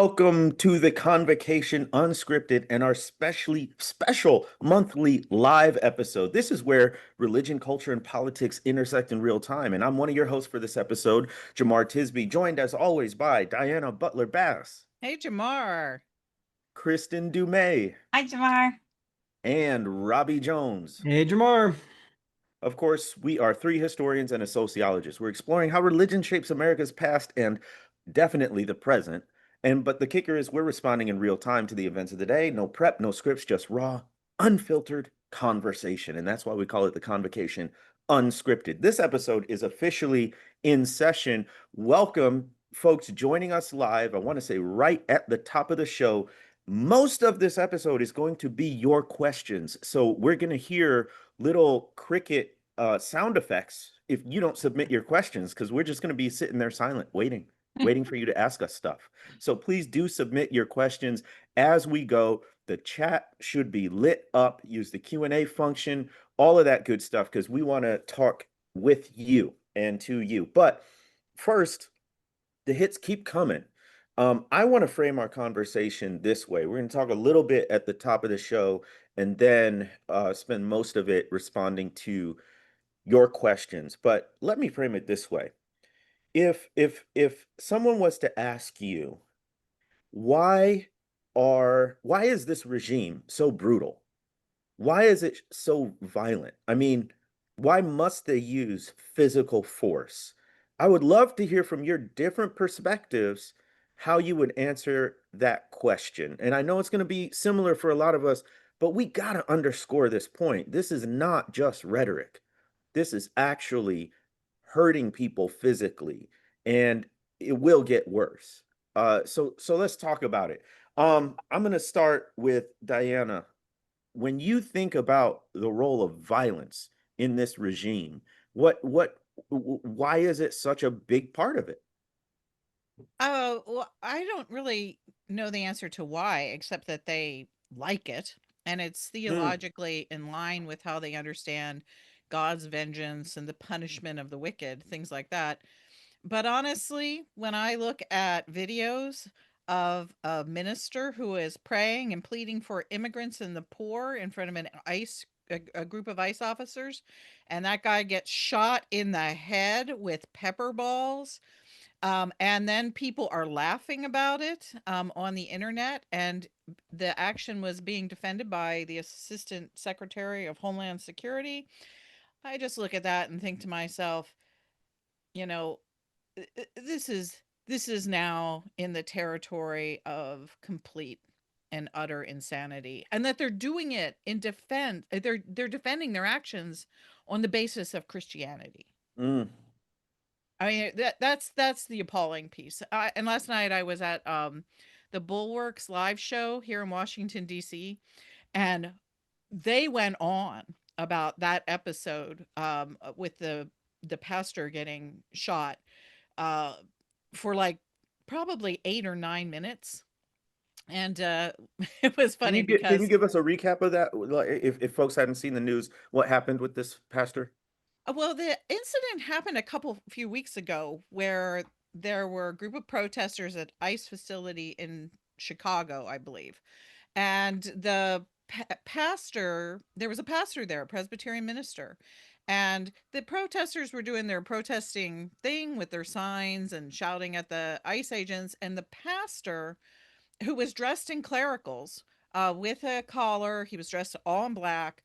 Welcome to the Convocation Unscripted and our special monthly live episode. This is where religion, culture, and politics intersect in real time. And I'm one of your hosts for this episode, Jemar Tisby, joined as always by Diana Butler Bass, Hey, Jamar. Kristin Du Mez, Hi, Jamar. and Robbie Jones. Hey, Jamar. Of course, we are three historians and a sociologist. We're exploring how religion shapes America's past and definitely the present. But the kicker is we're responding in real time to the events of the day. No prep, no scripts, just raw, unfiltered conversation. And that's why we call it the Convocation Unscripted. This episode is officially in session. Welcome, folks, joining us live. I want to say right at the top of the show, most of this episode is going to be your questions. So we're going to hear little cricket sound effects if you don't submit your questions, because we're just going to be sitting there silent, waiting for you to ask us stuff. So please do submit your questions as we go. The chat should be lit up. Use the Q&A function, all of that good stuff, because we want to talk with you and to you. But first, the hits keep coming. I want to frame our conversation this way. We're going to talk a little bit at the top of the show and then spend most of it responding to your questions. But let me frame it this way. If someone was to ask you, why is this regime so brutal? Why is it so violent? I mean, why must they use physical force? I would love to hear from your different perspectives how you would answer that question. And I know it's going to be similar for a lot of us, but we got to underscore this point. This is not just rhetoric. This is actually hurting people physically, and it will get worse. So let's talk about it. I'm going to start with Diana. When you think about the role of violence in this regime, why is it such a big part of it? Oh, well, I don't really know the answer to why, except that they like it. And it's Mm, theologically in line with how they understand God's vengeance and the punishment of the wicked, things like that. But honestly, when I look at videos of a minister who is praying and pleading for immigrants and the poor in front of a group of ICE officers, and that guy gets shot in the head with pepper balls, and then people are laughing about it on the internet, and the action was being defended by the Assistant Secretary of Homeland Security. I just look at that and think to myself, you know, this is now in the territory of complete and utter insanity, and that they're doing it in defense. They're defending their actions on the basis of Christianity. mm. I mean, that's the appalling piece. And last night I was at the Bulwark's live show here in Washington D.C., and they went on about that episode with the pastor getting shot uh, for like probably 8 or 9 minutes, and it was Can funny you because give us a recap of that? Like, if folks hadn't seen the news, what happened with this pastor? well, the incident happened a few weeks ago where there were a group of protesters at ICE facility in Chicago, I believe. And pastor, there was a pastor there, a Presbyterian minister. And the protesters were doing their protesting thing with their signs and shouting at the ICE agents. And the pastor, who was dressed in clericals with a collar, he was dressed all in black,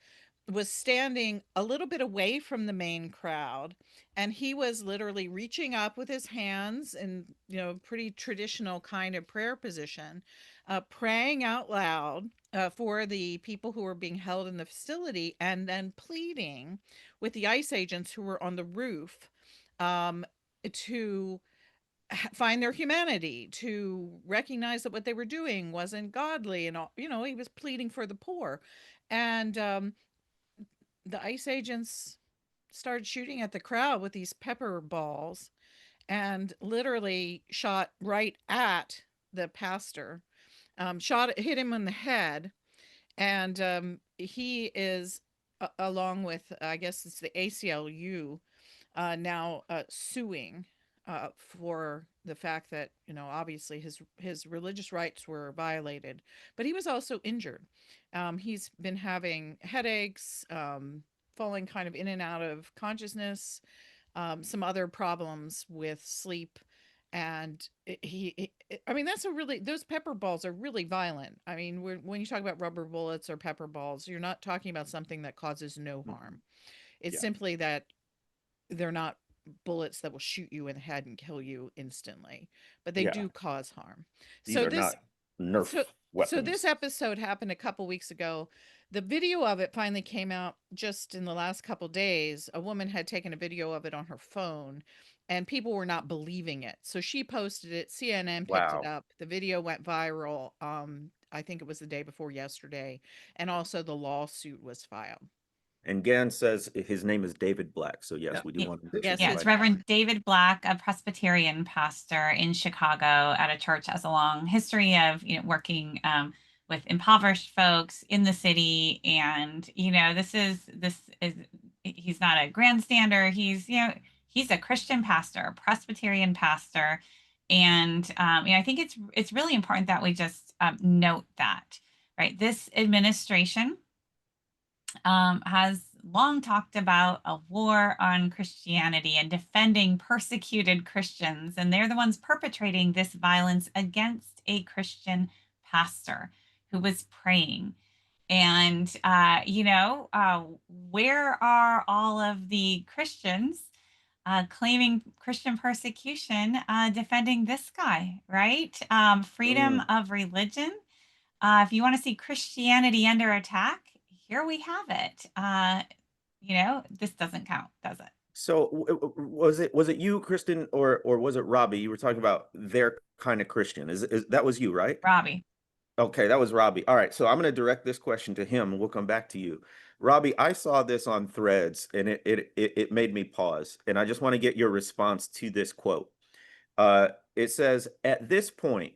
was standing a little bit away from the main crowd, and he was literally reaching up with his hands in, pretty traditional kind of prayer position, praying out loud for the people who were being held in the facility, and then pleading with the ICE agents who were on the roof um, to find their humanity, to recognize that what they were doing wasn't godly, and all, he was pleading for the poor. And the ICE agents started shooting at the crowd with these pepper balls and literally shot right at the pastor. Hit him in the head, and he is along with, I guess it's the ACLU, now suing for the fact that, obviously his religious rights were violated, but he was also injured. He's been having headaches, falling kind of in and out of consciousness, some other problems with sleep. And I mean, those pepper balls are really violent. I mean, when you talk about rubber bullets or pepper balls, you're not talking about something that causes no harm. It's Yeah. simply that they're not bullets that will shoot you in the head and kill you instantly, but they Yeah. do cause harm. These So are this not Nerf so so this weapons. episode happened a couple weeks ago. The video of it finally came out just in the last couple days. A woman had taken a video of it on her phone, and people were not believing it. So she posted it, CNN picked it Wow. up. The video went viral. I think it was the day before yesterday, and also the lawsuit was filed. And Gann says his name is David Black. So yes, Yeah. we do want to Yes, Yeah, disregard. it's Reverend David Black, a Presbyterian pastor in Chicago at a church, has a long history of working with impoverished folks in the city. And this is he's not a grandstander. He's a Christian pastor, a Presbyterian pastor, and I think it's really important that we just note that, right? This administration has long talked about a war on Christianity and defending persecuted Christians. And they're the ones perpetrating this violence against a Christian pastor who was praying. And, where are all of the Christians claiming Christian persecution defending this guy, right? Freedom Mm. of religion. If you want to see Christianity under attack, here we have it. This doesn't count, does it? So was it you, Kristen, or was it Robbie? You were talking about their kind of Christian. Is that was you, right? Robbie. Okay, that was Robbie. All right, so I'm going to direct this question to him, and we'll come back to you. Robbie, I saw this on Threads, and it made me pause, and I just want to get your response to this quote. It says, "At this point,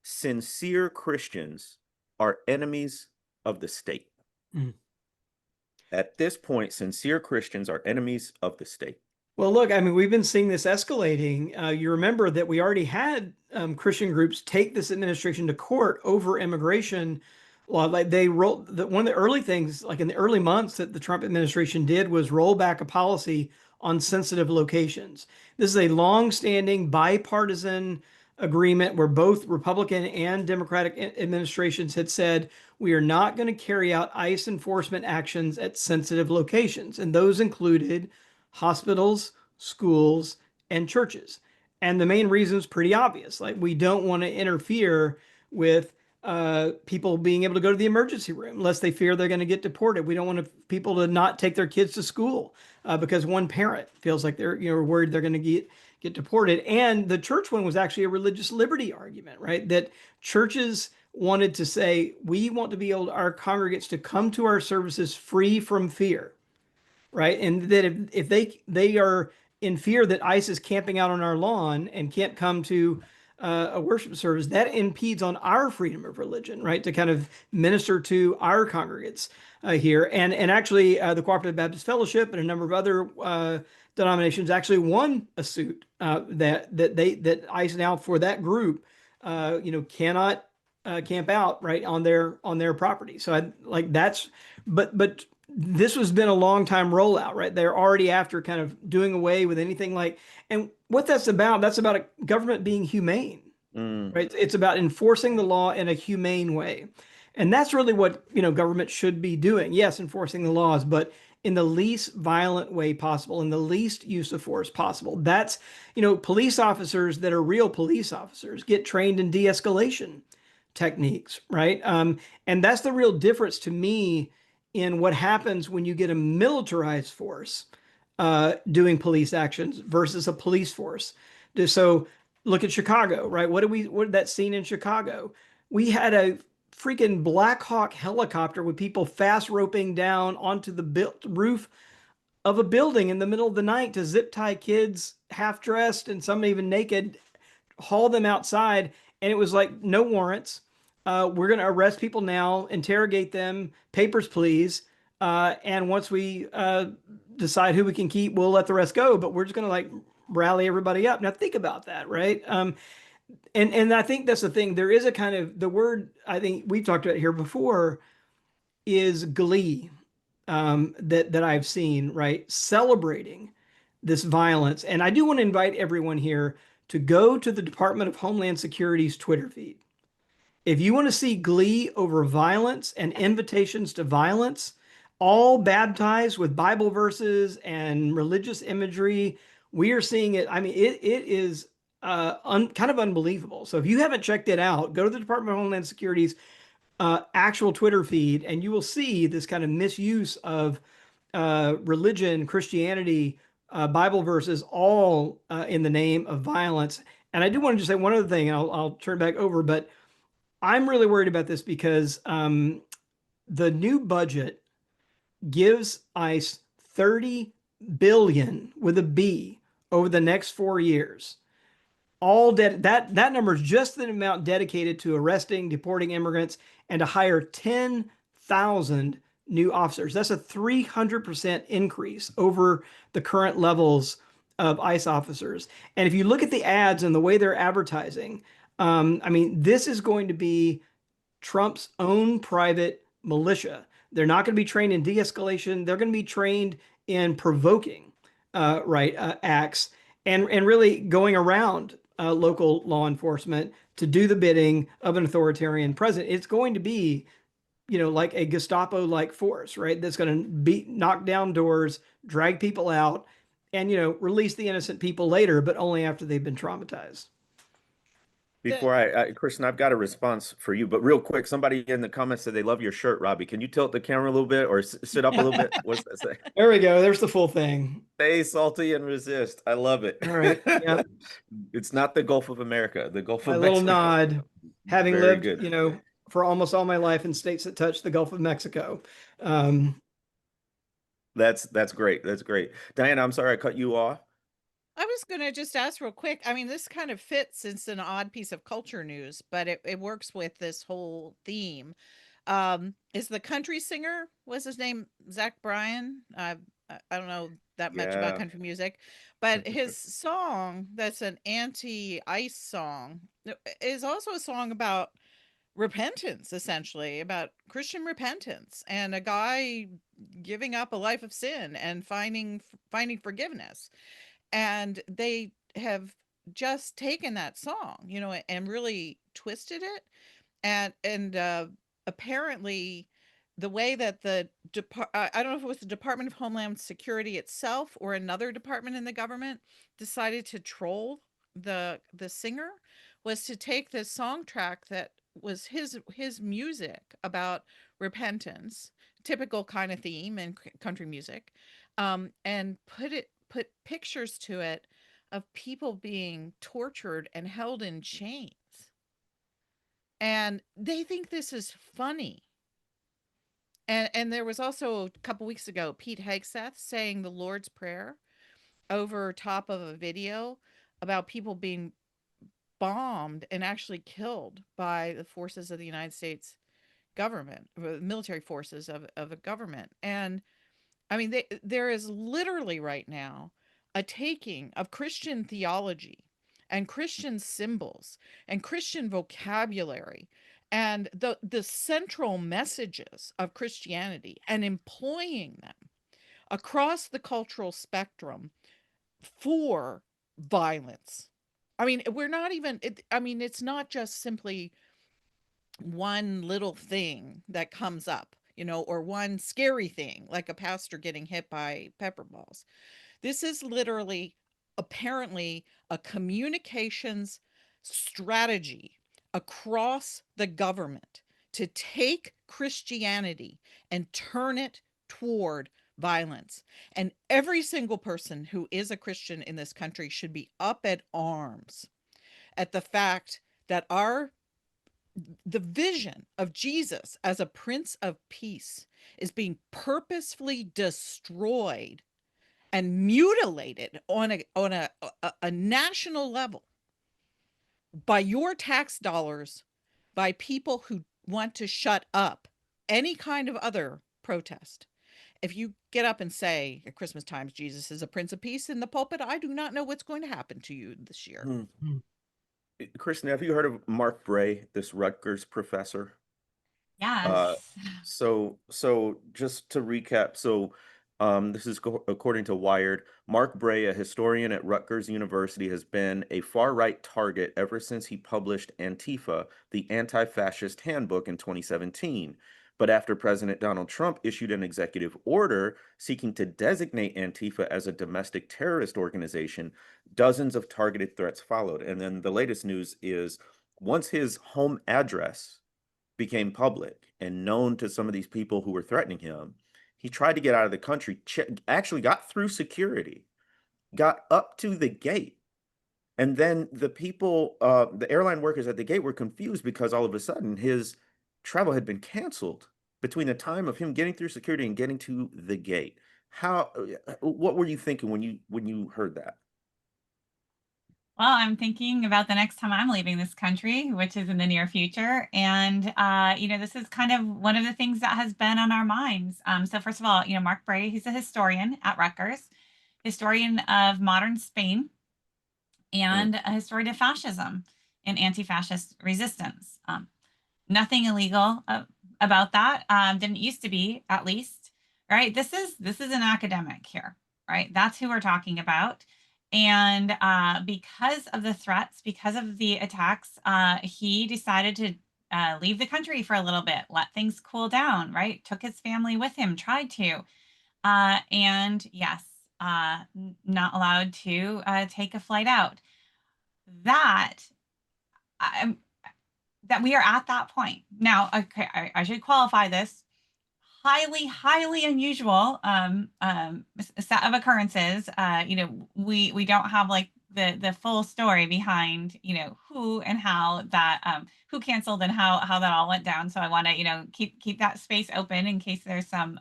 sincere Christians are enemies of the state." Mm. At this point, sincere Christians are enemies of the state. Well, look, I mean, we've been seeing this escalating. You remember that we already had Christian groups take this administration to court over immigration. Well, like they rolled one of the early things, like in the early months that the Trump administration did, was roll back a policy on sensitive locations. This is a long-standing bipartisan agreement where both Republican and Democratic administrations had said we are not going to carry out ICE enforcement actions at sensitive locations, and those included hospitals, schools, and churches. And the main reason is pretty obvious. Like, we don't want to interfere with people being able to go to the emergency room unless they fear they're going to get deported. We don't want people to not take their kids to school because one parent feels like they're worried they're going to get deported. And the church one was actually a religious liberty argument, right? That churches wanted to say, we want to be able our congregants to come to our services free from fear, right? And that if they are in fear that ICE is camping out on our lawn and can't come to a worship service, that impedes on our freedom of religion, right? To kind of minister to our congregants here. And actually, the Cooperative Baptist Fellowship and a number of other denominations actually won a suit that ICE now for that group, cannot camp out right on their property. So but this has been a long time rollout, right? They're already after kind of doing away with anything like, and what that's about a government being humane, right? It's about enforcing the law in a humane way. And that's really what, government should be doing. Yes, enforcing the laws, but in the least violent way possible, in the least use of force possible. That's, police officers that are real police officers get trained in de-escalation techniques, right? And that's the real difference to me in what happens when you get a militarized force doing police actions versus a police force. So look at Chicago, right? What did that scene in Chicago? We had a freaking Black Hawk helicopter with people fast roping down onto the roof of a building in the middle of the night to zip tie kids half dressed and some even naked, haul them outside. And it was like, no warrants. We're going to arrest people now, interrogate them, papers, please. And once we decide who we can keep, we'll let the rest go. But we're just going to rally everybody up. Now think about that, right? And I think that's the thing. There is a kind of the word I think we've talked about here before is glee, that I've seen, right? Celebrating this violence. And I do want to invite everyone here to go to the Department of Homeland Security's Twitter feed. If you want to see glee over violence and invitations to violence, all baptized with Bible verses and religious imagery, we are seeing it. I mean, it is kind of unbelievable. So if you haven't checked it out, go to the Department of Homeland Security's actual Twitter feed, and you will see this kind of misuse of religion, Christianity, Bible verses, all in the name of violence. And I do want to just say one other thing, and I'll turn back over, but I'm really worried about this because the new budget gives ICE 30 billion with a B over the next 4 years. That number is just the amount dedicated to arresting, deporting immigrants, and to hire 10,000 new officers. That's a 300% increase over the current levels of ICE officers. And if you look at the ads and the way they're advertising, I mean, this is going to be Trump's own private militia. They're not going to be trained in de-escalation. They're going to be trained in provoking, acts and really going around local law enforcement to do the bidding of an authoritarian president. It's going to be, like a Gestapo-like force, right? That's going to knock down doors, drag people out, and, release the innocent people later, but only after they've been traumatized. Before Kristin, I've got a response for you, but real quick, somebody in the comments said they love your shirt, Robbie. Can you tilt the camera a little bit or sit up a little bit? What's that say? There we go. There's the full thing. Stay salty and resist. I love it. All right. Yep. It's not the Gulf of America, the Gulf of My Mexico. little nod, having Very lived, good. for almost all my life in states that touch the Gulf of Mexico. That's great. That's great. Diana, I'm sorry I cut you off. I was going to just ask real quick. I mean, this kind of fits. It's an odd piece of culture news, but it works with this whole theme. Is the country singer, what's his name? Zach Bryan? I don't know that much about country music, but his song, that's an anti-ICE song, is also a song about repentance, essentially, about Christian repentance and a guy giving up a life of sin and finding forgiveness. And they have just taken that song, and really twisted it. And apparently the way that I don't know if it was the Department of Homeland Security itself or another department in the government decided to troll the singer, was to take this song track that was his music about repentance, typical kind of theme in country music, and put pictures to it of people being tortured and held in chains. And they think this is funny. And there was also a couple weeks ago, Pete Hegseth saying the Lord's Prayer over top of a video about people being bombed and actually killed by the forces of the United States government, military forces of a government. And I mean, there is literally right now a taking of Christian theology and Christian symbols and Christian vocabulary and the central messages of Christianity and employing them across the cultural spectrum for violence. I mean, we're not even, it's not just simply one little thing that comes up, or one scary thing like a pastor getting hit by pepper balls. This is literally, apparently, a communications strategy across the government to take Christianity and turn it toward violence. And every single person who is a Christian in this country should be up at arms at the fact that the vision of Jesus as a Prince of Peace is being purposefully destroyed and mutilated on a national level by your tax dollars, by people who want to shut up any kind of other protest. if you get up and say at Christmas times, Jesus is a Prince of Peace in the pulpit, I do not know what's going to happen to you this year. Kristin, have you heard of Mark Bray, this Rutgers professor? Uh, Yes. so just to recap, this is according to Wired. Mark Bray, a historian at Rutgers University, has been a far-right target ever since he published Antifa, the Anti-Fascist Handbook, in 2017. But after President Donald Trump issued an executive order seeking to designate Antifa as a domestic terrorist organization, dozens of targeted threats followed. And then the latest news is once his home address became public and known to some of these people who were threatening him, he tried to get out of the country, actually got through security, got up to the gate. And then the people, the airline workers at the gate were confused because all of a sudden his travel had been canceled between the time of him getting through security and getting to the gate. What were you thinking when you heard that? Well, I'm thinking about the next time I'm leaving this country, which is in the near future. And, this is kind of one of the things that has been on our minds. So, first of all, Mark Bray, he's a historian at Rutgers, historian of modern Spain, Mm. and a historian of fascism and anti fascist resistance. Nothing illegal about that. Didn't used to be, at least, right? This is an academic here, right? That's who we're talking about. And because of the threats, because of the attacks, he decided to leave the country for a little bit, let things cool down, right? Took his family with him, tried to. And yes, not allowed to take a flight out. That I'm that we are at that point now. Okay, I should qualify this. Highly, highly unusual set of occurrences. We don't have like the full story behind who and how that who canceled and how that all went down. So I want to keep that space open in case there's some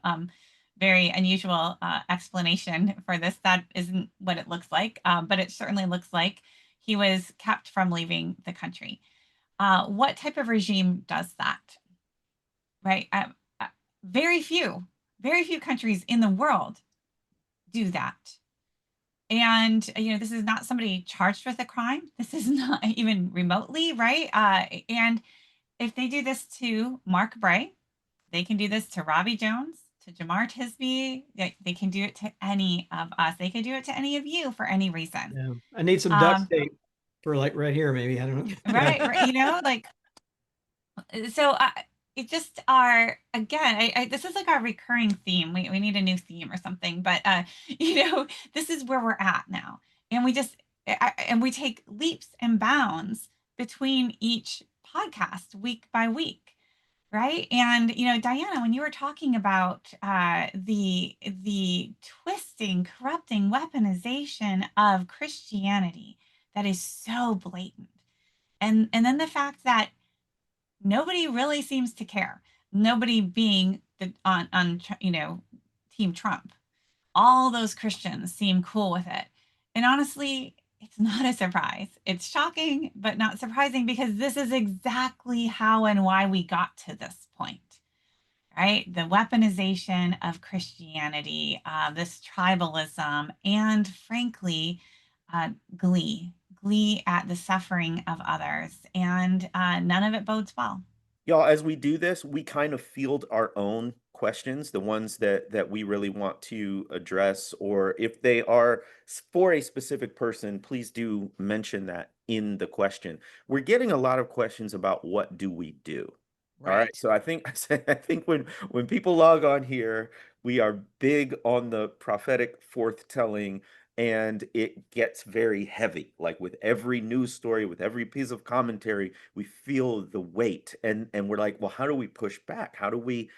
very unusual explanation for this. That isn't what it looks like, but it certainly looks like he was kept from leaving the country. What type of regime does that, right? Uh, very few countries in the world do that. And, this is not somebody charged with a crime. This is not even remotely, right? And if they do this to Mark Bray, they can do this to Robbie Jones, to Jemar Tisby. They can do it to any of us. They can do it to any of you for any reason. Yeah. I need some duct tape for like right here, maybe. I don't know. Right. Like, so it just are again this is like our recurring theme. We need a new theme or something, but this is where we're at now, and we take leaps and bounds between each podcast week by week, right? And Diana, when you were talking about the twisting, corrupting weaponization of Christianity, that is so blatant, and then the fact that nobody really seems to care. Nobody being on Team Trump. All those Christians seem cool with it. And honestly, it's not a surprise. It's shocking, but not surprising because this is exactly how and why we got to this point, right? The weaponization of Christianity, this tribalism, and frankly, glee at the suffering of others. And none of it bodes well. Y'all, as we do this, we kind of field our own questions, the ones that we really want to address, or if they are for a specific person, please do mention that in the question. We're getting a lot of questions about what do we do. All right. Right. So I think when people log on here, we are big on the prophetic forthtelling, and it gets very heavy. Like with every news story, with every piece of commentary, we feel the weight, and we're like, well, how do we push back? How do we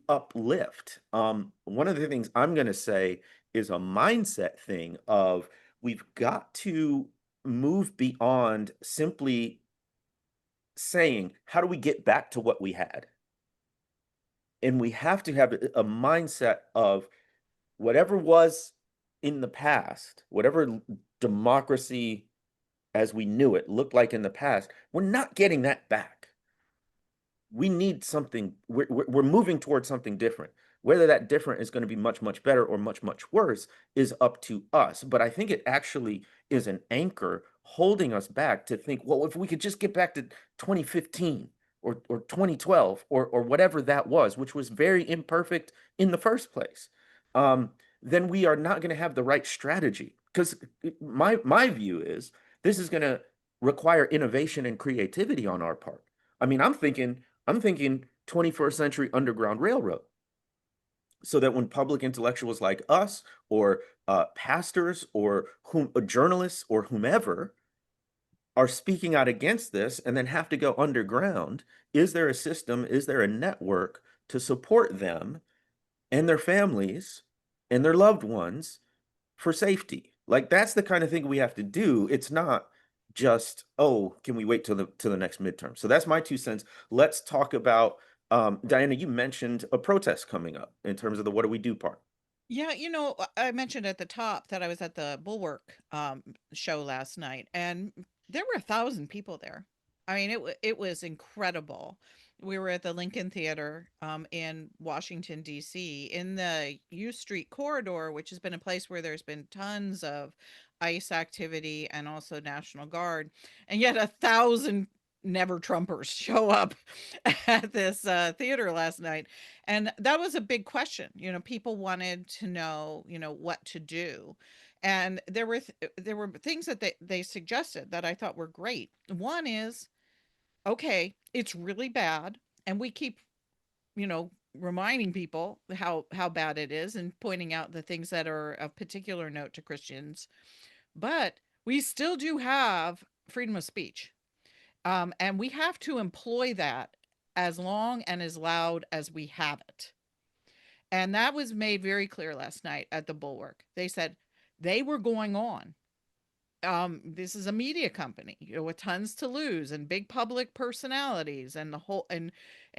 uplift? One of the things I'm going to say is a mindset thing of we've got to move beyond simply saying, how do we get back to what we had? And we have to have a mindset of whatever was in the past, whatever democracy as we knew it looked like in the past, we're not getting that back. We need something, we're moving towards something different. Whether that different is going to be much, much better or much, much worse is up to us. But I think it actually is an anchor holding us back to think, well, if we could just get back to 2015 or 2012 or whatever that was, which was very imperfect in the first place, then we are not going to have the right strategy. Because my view is this is going to require innovation and creativity on our part. I mean, I'm thinking 21st century Underground Railroad, so that when public intellectuals like us or pastors or journalists or whomever are speaking out against this and then have to go underground, is there a system, is there a network to support them and their families and their loved ones for safety? Like, that's the kind of thing we have to do. It's not just, oh, can we wait till the next midterm? So that's my 2 cents. Let's talk about Diana, you mentioned a protest coming up in terms of the what do we do part. Yeah, I mentioned at the top that I was at the Bulwark show last night, and there were 1,000 people there. I mean, it was incredible. We were at the Lincoln Theater in Washington, D.C., in the U Street corridor, which has been a place where there's been tons of ICE activity and also National Guard, and yet 1,000 never Trumpers show up at this theater last night. And that was a big question. People wanted to know, what to do. And there were things that they suggested that I thought were great. One is, okay, it's really bad, and we keep, reminding people how bad it is and pointing out the things that are of particular note to Christians. But we still do have freedom of speech. And we have to employ that as long and as loud as we have it. And that was made very clear last night at the Bulwark. They said they were going on. This is a media company, with tons to lose and big public personalities and the whole and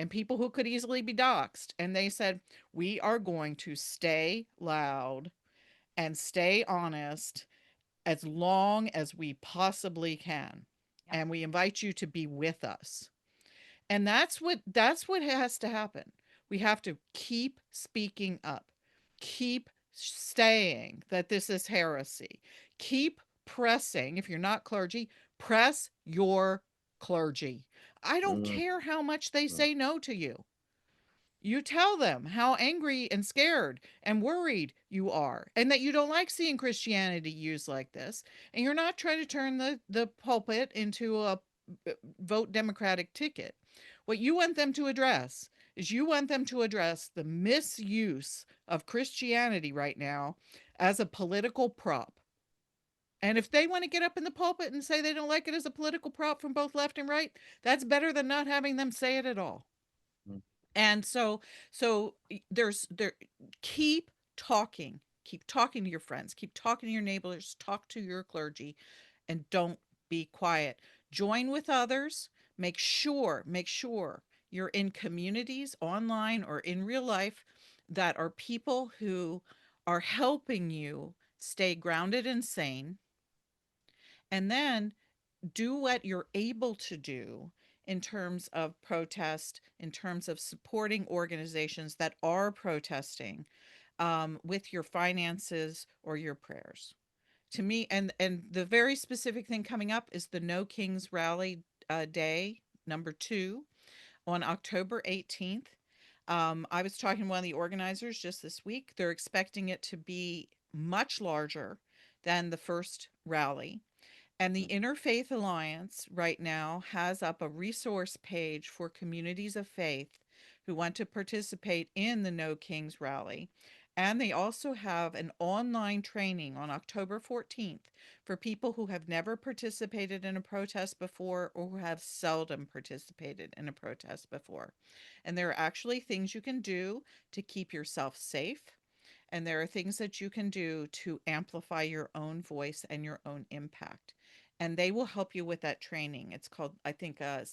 people who could easily be doxxed. And they said, we are going to stay loud and stay honest as long as we possibly can. Yep. And we invite you to be with us. And that's what has to happen. We have to keep speaking up, keep saying that this is heresy, keep pressing. If you're not clergy, press your clergy. I don't Mhm. care how much they say no to you. You tell them how angry and scared and worried you are, and that you don't like seeing Christianity used like this. And you're not trying to turn the pulpit into a vote Democratic ticket. What you want them to address is the misuse of Christianity right now as a political prop. And if they want to get up in the pulpit and say they don't like it as a political prop from both left and right, that's better than not having them say it at all. Mm. And so keep talking to your friends, keep talking to your neighbors, talk to your clergy, and don't be quiet. Join with others. Make sure you're in communities online or in real life that are people who are helping you stay grounded and sane. And then do what you're able to do in terms of protest, in terms of supporting organizations that are protesting, with your finances or your prayers. To me, and the very specific thing coming up is the No Kings Rally Day #2 on October 18th. I was talking to one of the organizers just this week. They're expecting it to be much larger than the first rally. And the Interfaith Alliance right now has up a resource page for communities of faith who want to participate in the No Kings rally. And they also have an online training on October 14th for people who have never participated in a protest before or who have seldom participated in a protest before. And there are actually things you can do to keep yourself safe. And there are things that you can do to amplify your own voice and your own impact. And they will help you with that training. It's called, I think, the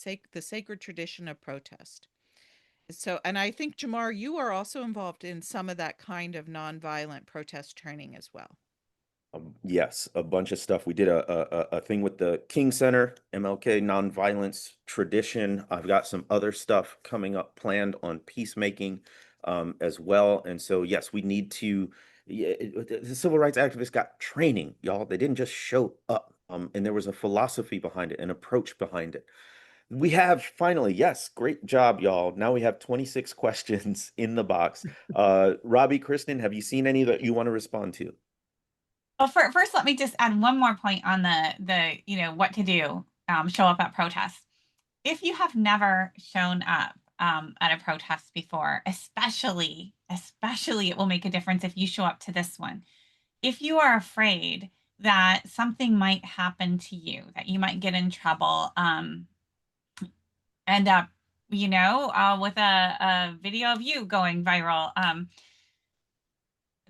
Sacred Tradition of Protest. So, and I think, Jemar, you are also involved in some of that kind of nonviolent protest training as well. Yes, a bunch of stuff. We did a thing with the King Center, MLK Nonviolence Tradition. I've got some other stuff coming up planned on peacemaking. as well. And so, yes, we need to. The civil rights activists got training, y'all. They didn't just show up. And there was a philosophy behind it, an approach behind it. We have finally, yes, great job, y'all. Now we have 26 questions in the box. Robbie, Kristin, have you seen any that you want to respond to? Well, first, let me just add one more point on the what to do. Show up at protests. If you have never shown up at a protest before, especially it will make a difference if you show up to this one. If you are afraid that something might happen to you, that you might get in trouble, end up, with a video of you going viral,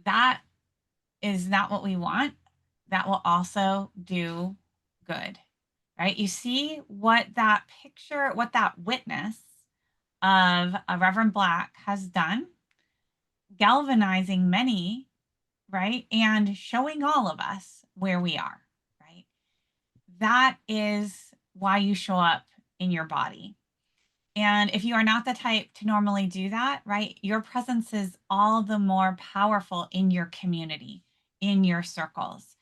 that is not what we want. That will also do good, right? You see what that picture, what that witness of a Reverend Black has done, galvanizing many, right? And showing all of us where we are, right? That is why you show up in your body. And if you are not the type to normally do that, right, your presence is all the more powerful in your community, in your circles.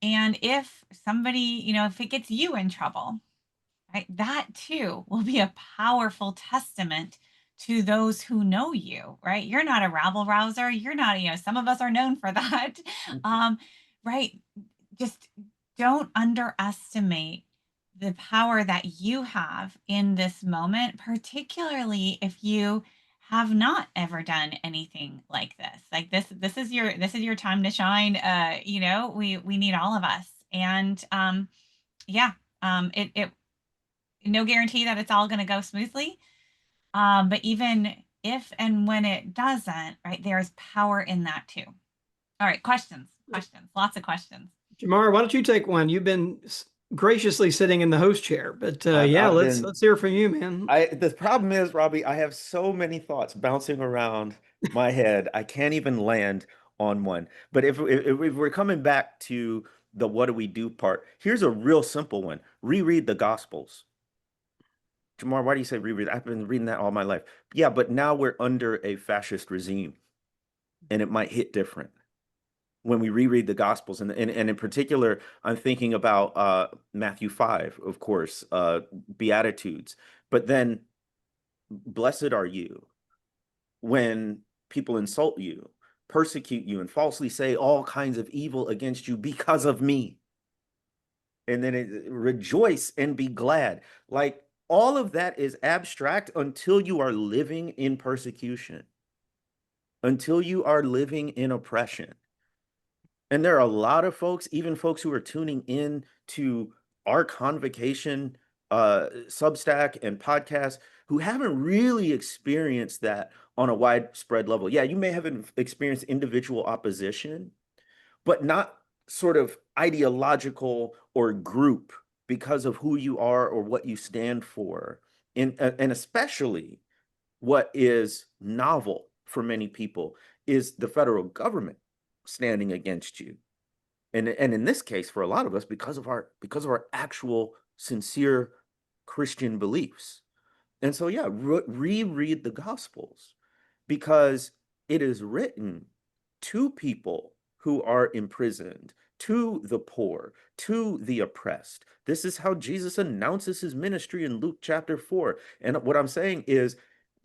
And if somebody, if it gets you in trouble, right, that too will be a powerful testament to those who know you, right? You're not a rabble rouser. You're not, some of us are known for that. Right. Just don't underestimate the power that you have in this moment, particularly if you have not ever done anything like this. Like this is your time to shine. We need all of us. And it no guarantee that it's all going to go smoothly. But even if and when it doesn't, right, there's power in that too. All right, questions, lots of questions. Jemar, why don't you take one? You've been graciously sitting in the host chair, but let's hear from you, man. The problem is, Robbie, I have so many thoughts bouncing around my head. I can't even land on one. But if we're coming back to the what do we do part, here's a real simple one. Reread the Gospels. Jemar, why do you say reread? I've been reading that all my life. Yeah, but now we're under a fascist regime, and it might hit different when we reread the Gospels. And in particular, I'm thinking about Matthew 5, of course, Beatitudes. But then, blessed are you when people insult you, persecute you, and falsely say all kinds of evil against you because of me. And then rejoice and be glad. Like, all of that is abstract until you are living in persecution, until you are living in oppression. And there are a lot of folks, even folks who are tuning in to our Convocation Substack and podcast, who haven't really experienced that on a widespread level. Yeah, you may have experienced individual opposition, but not sort of ideological or group because of who you are or what you stand for. And especially what is novel for many people is the federal government standing against you. And in this case, for a lot of us, because of our actual sincere Christian beliefs. And so, yeah, reread the Gospels, because it is written to people who are imprisoned, to the poor, to the oppressed. This is how Jesus announces his ministry in Luke chapter 4. And what I'm saying is,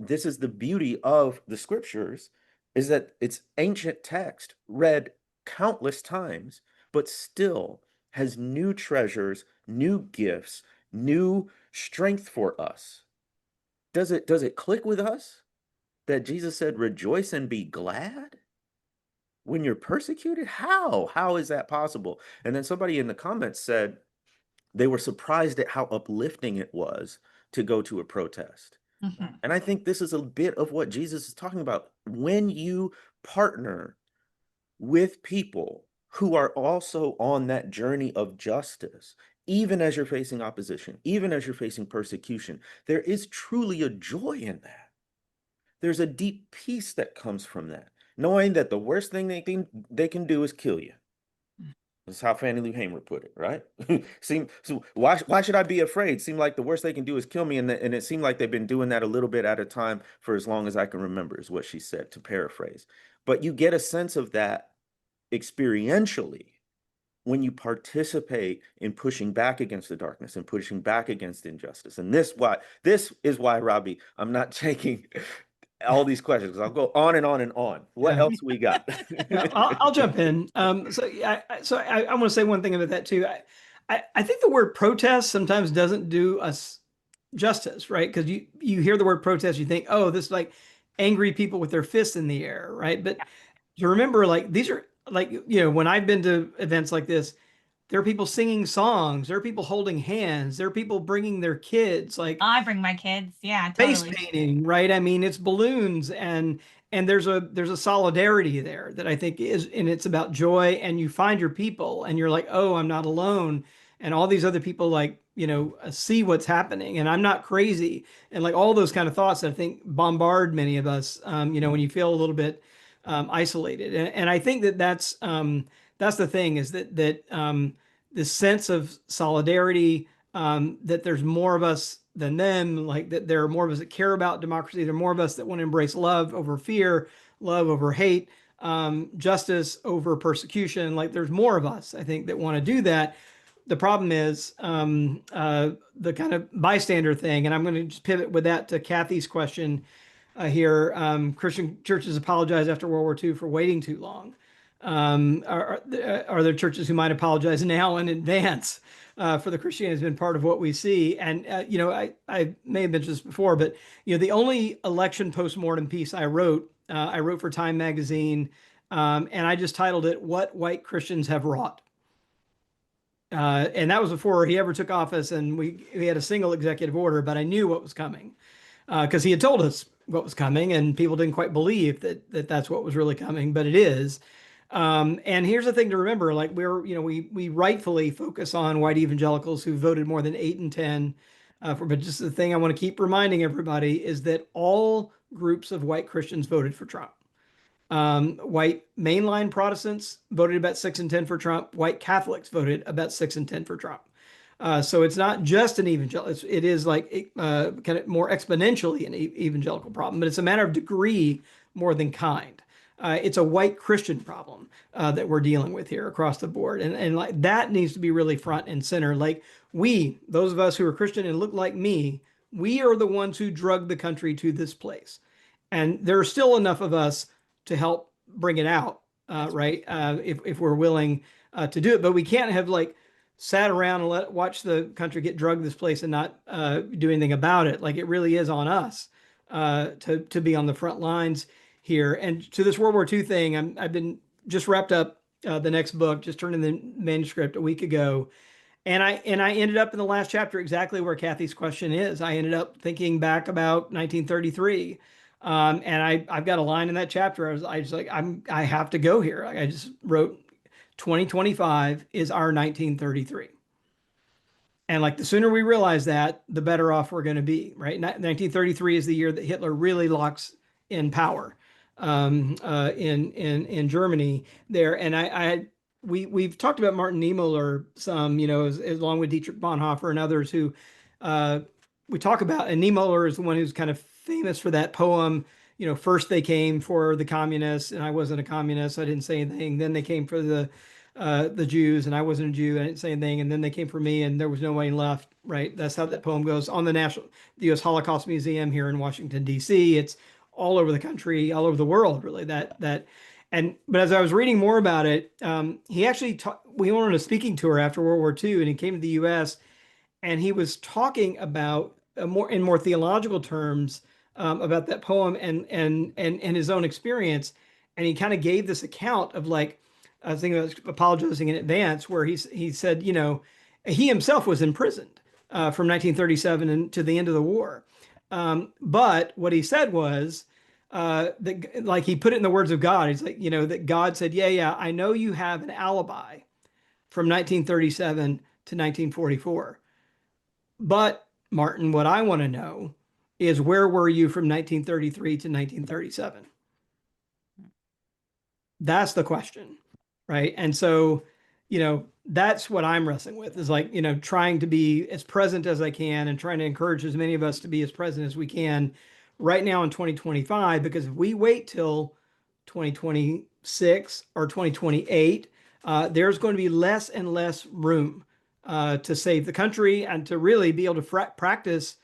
this is the beauty of the scriptures, is that it's ancient text read countless times, but still has new treasures, new gifts, new strength for us. Does it click with us that Jesus said, rejoice and be glad when you're persecuted? How is that possible? And then somebody in the comments said they were surprised at how uplifting it was to go to a protest. Mm-hmm. And I think this is a bit of what Jesus is talking about. When you partner with people who are also on that journey of justice, even as you're facing opposition, even as you're facing persecution, there is truly a joy in that. There's a deep peace that comes from that, knowing that the worst thing they can do is kill you. That's how Fannie Lou Hamer put it, right? So why should I be afraid? Seemed like the worst they can do is kill me, and it seemed like they've been doing that a little bit at a time for as long as I can remember, is what she said, to paraphrase. But you get a sense of that experientially when you participate in pushing back against the darkness and pushing back against injustice. And this is why, Robbie, I'm not taking all these questions because I'll go on and on and on. What else we got? Yeah, I'll jump in. I want to say one thing about that too. I think the word protest sometimes doesn't do us justice, right? Because you hear the word protest, you think, oh, this is like angry people with their fists in the air, right? But you remember, like, these are like, when I've been to events like this, there are people singing songs, there are people holding hands, there are people bringing their kids, like I bring my kids. Yeah, face totally. painting, right? I mean, it's balloons, and there's a solidarity there that I think is, and it's about joy, and you find your people and you're like, oh, I'm not alone. And all these other people, like, see what's happening, and I'm not crazy. And like all those kind of thoughts that I think bombard many of us, when you feel a little bit isolated. And I think that's the thing, is that this sense of solidarity, that there's more of us than them, like that there are more of us that care about democracy. There are more of us that want to embrace love over fear, love over hate, justice over persecution. Like there's more of us, I think, that want to do that. The problem is the kind of bystander thing. And I'm going to just pivot with that to Kathy's question here. Christian churches apologize after World War II for waiting too long. Are there churches who might apologize now in advance for the Christianity has been part of what we see? And, I may have mentioned this before, but, the only election postmortem piece I wrote for Time Magazine, and I just titled it, "What White Christians Have Wrought." And that was before he ever took office, and we had a single executive order, but I knew what was coming because he had told us what was coming, and people didn't quite believe that that's what was really coming, but it is. And here's the thing to remember, like we rightfully focus on white evangelicals who voted more than 8 and 10 but just the thing I want to keep reminding everybody is that all groups of white Christians voted for Trump. White mainline Protestants voted about 6 and 10 for Trump. White Catholics voted about 6 and 10 for Trump. So it's not just an evangelical, it is like kind of more exponentially an evangelical problem, but it's a matter of degree more than kind. It's a white Christian problem that we're dealing with here across the board. And like that needs to be really front and center. Like those of us who are Christian and look like me, we are the ones who drugged the country to this place. And there are still enough of us to help bring it out, right? If we're willing to do it. But we can't have like sat around and watch the country get drugged this place and not do anything about it. Like it really is on us to be on the front lines here. And to this World War II thing, I've been just wrapped up the next book, just turned in the manuscript a week ago. And I ended up in the last chapter exactly where Kathy's question is. I ended up thinking back about 1933. And I've got a line in that chapter. I have to go here. I just wrote 2025 is our 1933. And like the sooner we realize that, the better off we're going to be, right? 1933 is the year that Hitler really locks in power in Germany there. And we've talked about Martin Niemöller some, along with Dietrich Bonhoeffer and others who we talk about. And Niemöller is the one who's kind of famous for that poem. First they came for the communists, and I wasn't a communist, so I didn't say anything. Then they came for the Jews, and I wasn't a Jew, I didn't say anything. And then they came for me, and there was nobody left. Right? That's how that poem goes on the U.S. Holocaust Museum here in Washington D.C. It's all over the country, all over the world, really. But as I was reading more about it, he actually we went on a speaking tour after World War II, and he came to the U.S. and he was talking about in more theological terms about that poem and his own experience. And he kind of gave this account of like, I was thinking about apologizing in advance, where he said, he himself was imprisoned from 1937 to the end of the war. But what he said was that, like, he put it in the words of God. He's like, that God said, yeah, I know you have an alibi from 1937 to 1944. But Martin, what I want to know is, where were you from 1933 to 1937? That's the question, right? And so, that's what I'm wrestling with, is like, trying to be as present as I can and trying to encourage as many of us to be as present as we can right now in 2025. Because if we wait till 2026 or 2028, there's going to be less and less room to save the country and to really be able to practice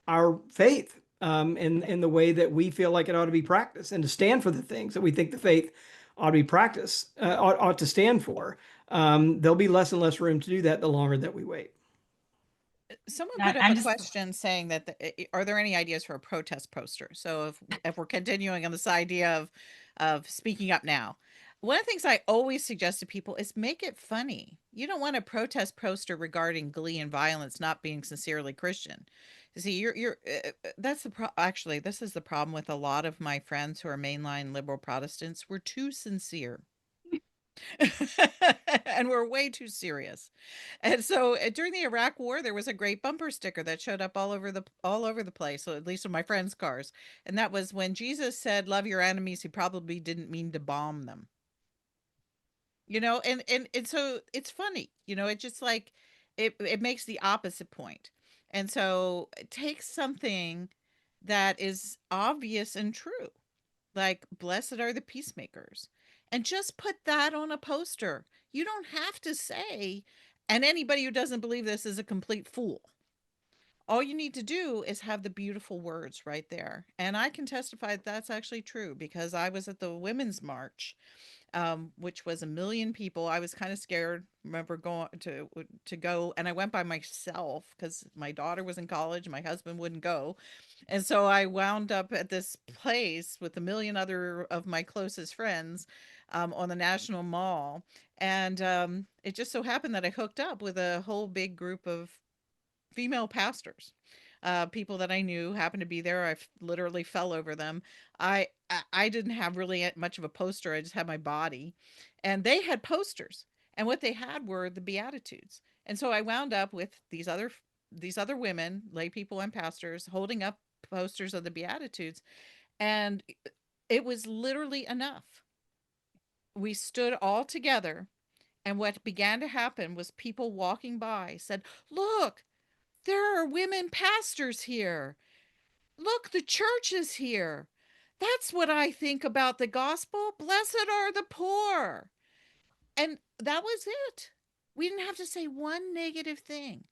our faith in the way that we feel like it ought to be practiced, and to stand for the things that we think the faith ought to be practiced, ought to stand for. There'll be less and less room to do that the longer that we wait. Someone I- put up I'm a just question saying that are there any ideas for a protest poster? So if we're continuing on this idea of speaking up now, one of the things I always suggest to people is make it funny. You don't want a protest poster regarding Glee and violence not being sincerely Christian. You see, that's actually, this is the problem with a lot of my friends who are mainline liberal Protestants. We're too sincere. And we're way too serious. And so during the Iraq War, there was a great bumper sticker that showed up all over the place, so at least in my friends' cars. And that was, when Jesus said, "Love your enemies," he probably didn't mean to bomb them. And so it's funny, it just like it makes the opposite point. And so it takes something that is obvious and true, like "Blessed are the peacemakers," and just put that on a poster. You don't have to say, and anybody who doesn't believe this is a complete fool. All you need to do is have the beautiful words right there. And I can testify that that's actually true, because I was at the Women's March, which was 1 million people. I was kind of scared. Remember going to go, and I went by myself because my daughter was in college and my husband wouldn't go, and so I wound up at this place with 1 million other of my closest friends, on the National Mall, and it just so happened that I hooked up with a whole big group of female pastors. People that I knew happened to be there. Literally fell over them. I didn't have really much of a poster. I just had my body, and they had posters. And what they had were the Beatitudes. And so I wound up with these other women, lay people and pastors, holding up posters of the Beatitudes, and it was literally enough. We stood all together, and what began to happen was people walking by said, "Look, there are women pastors here. Look, the church is here. That's what I think about the gospel. Blessed are the poor." And that was it. We didn't have to say one negative thing.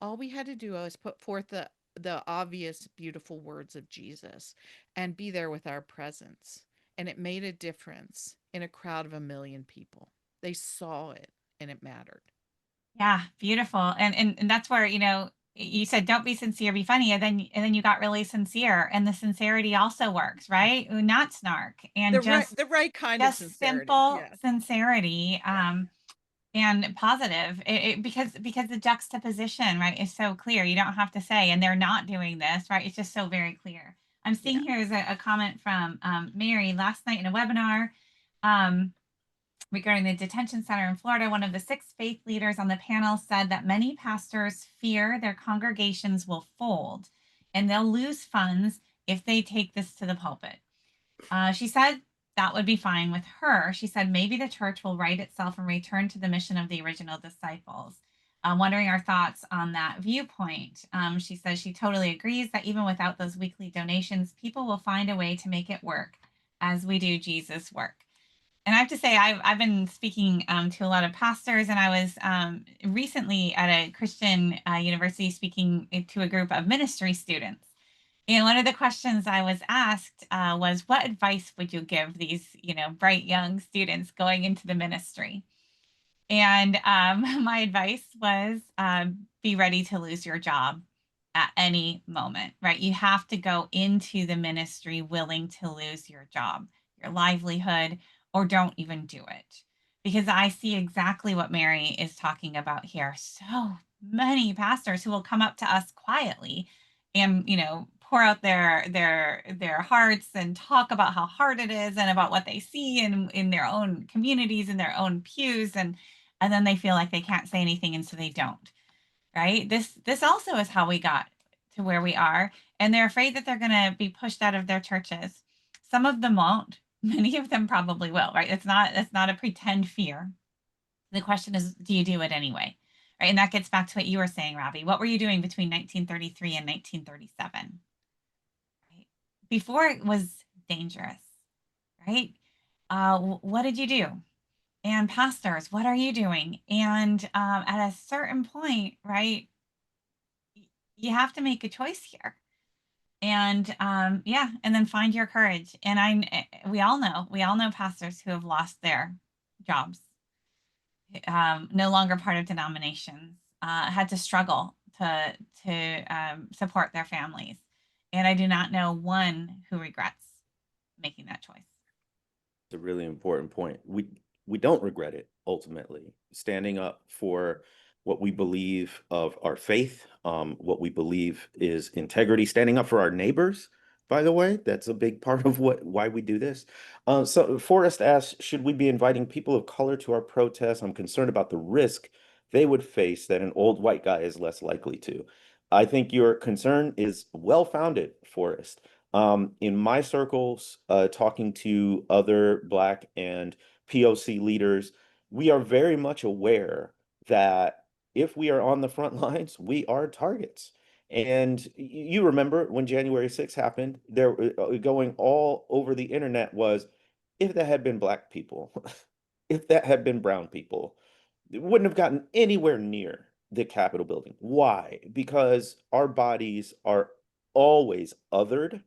All we had to do was put forth the obvious, beautiful words of Jesus and be there with our presence. And it made a difference in a crowd of 1 million people. They saw it, and it mattered. Yeah, beautiful. And that's where, you said don't be sincere, be funny, and then you got really sincere, and the sincerity also works, right? Not snark, and The right kind of just sincerity. simple Yeah. sincerity, Yeah. and positive. Because the juxtaposition, right, is so clear. You don't have to say, and they're not doing this, right? It's just so very clear. I'm seeing Yeah. here is a comment from Mary last night in a webinar. Um, Regarding the detention center in Florida, one of the 6 faith leaders on the panel said that many pastors fear their congregations will fold and they'll lose funds if they take this to the pulpit. She said that would be fine with her. She said maybe the church will right itself and return to the mission of the original disciples. Wondering our thoughts on that viewpoint. She says she totally agrees that even without those weekly donations, people will find a way to make it work as we do Jesus' work. And I have to say, I've been speaking to a lot of pastors, and I was recently at a Christian university speaking to a group of ministry students. And one of the questions I was asked was, "What advice would you give these, bright young students going into the ministry?" And my advice was, be ready to lose your job at any moment, right? You have to go into the ministry willing to lose your job, your livelihood, or don't even do it. Because I see exactly what Mary is talking about here. So many pastors who will come up to us quietly and, pour out their hearts and talk about how hard it is and about what they see in their own communities, in their own pews, and then they feel like they can't say anything, and so they don't, right? This also is how we got to where we are, and they're afraid that they're going to be pushed out of their churches. Some of them won't. Many of them probably will, right? It's not a pretend fear. The question is, do you do it anyway? Right? And that gets back to what you were saying, Robbie. What were you doing between 1933 and 1937? Right? Before it was dangerous, right? What did you do? And pastors, what are you doing? And at a certain point, right, you have to make a choice here. And yeah, and then find your courage. And we all know pastors who have lost their jobs, no longer part of denominations, had to struggle to support their families. And I do not know one who regrets making that choice. It's a really important point. We don't regret it ultimately. Standing up for what we believe of our faith, what we believe is integrity, standing up for our neighbors, by the way, that's a big part of why we do this. So Forrest asks, should we be inviting people of color to our protests? I'm concerned about the risk they would face that an old white guy is less likely to. I think your concern is well-founded, Forrest. In my circles, talking to other Black and POC leaders, we are very much aware that if we are on the front lines, we are targets. And you remember when January 6th happened, there going all over the internet was, if that had been Black people, if that had been brown people, it wouldn't have gotten anywhere near the Capitol building. Why? Because our bodies are always othered,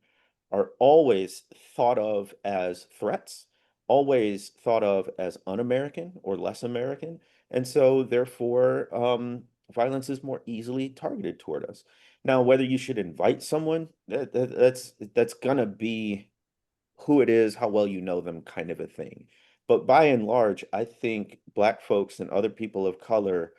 are always thought of as threats, always thought of as un-American or less American. And so therefore, violence is more easily targeted toward us. Now, whether you should invite someone, that's gonna be who it is, how well you know them kind of a thing. But by and large, I think Black folks and other people of color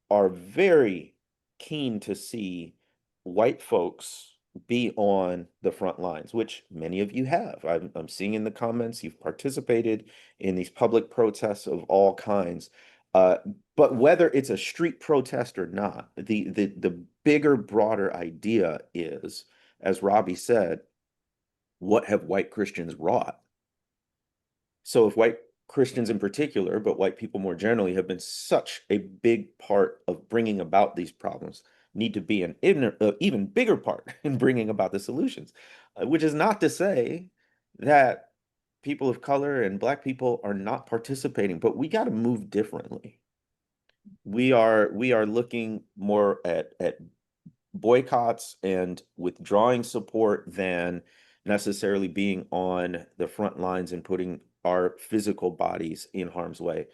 are very keen to see white folks be on the front lines, which many of you have. I'm seeing in the comments you've participated in these public protests of all kinds. But whether it's a street protest or not, the bigger, broader idea is, as Robbie said, what have white Christians wrought? So if white Christians in particular, but white people more generally, have been such a big part of bringing about these problems, need to be an even bigger part in bringing about the solutions, which is not to say that people of color and Black people are not participating, but we got to move differently. We are looking more at boycotts and withdrawing support than necessarily being on the front lines and putting our physical bodies in harm's way.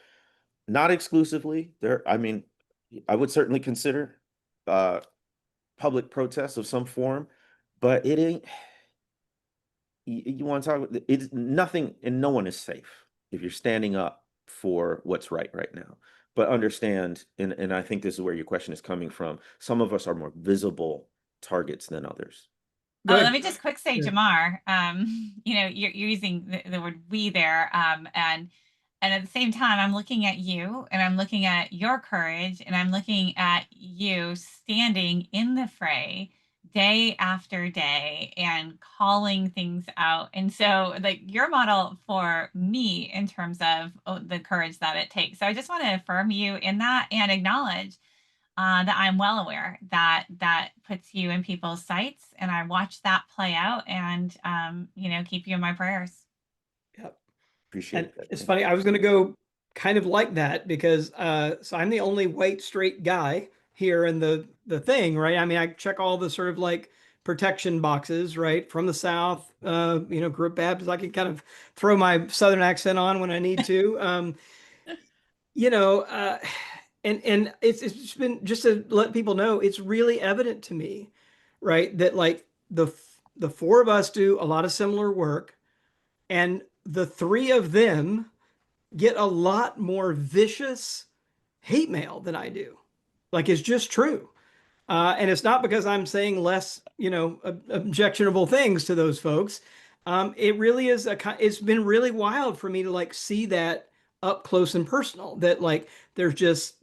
Not exclusively. I mean, I would certainly consider public protests of some form, but it ain't. You want to talk? It's nothing, and no one is safe if you're standing up for what's right now. But understand, and I think this is where your question is coming from. Some of us are more visible targets than others. Oh, let me just quick say, Jemar, you're using the word we there. And at the same time, I'm looking at you and I'm looking at your courage and I'm looking at you standing in the fray day after day and calling things out. And so like your model for me in terms of the courage that it takes. So I just want to affirm you in that and acknowledge that I'm well aware that that puts you in people's sights, and I watch that play out, and keep you in my prayers. Yep. Appreciate that. That. It's funny. I was going to go kind of like that because so I'm the only white straight guy here in the thing, right? I mean, I check all the sort of like protection boxes, right? From the South, grew up Baptist. I can kind of throw my Southern accent on when I need to. And it's been, just to let people know, it's really evident to me, right, that like the four of us do a lot of similar work, and the three of them get a lot more vicious hate mail than I do. Like, it's just true. And it's not because I'm saying less, objectionable things to those folks. It really is it's been really wild for me to like see that up close and personal, that like there is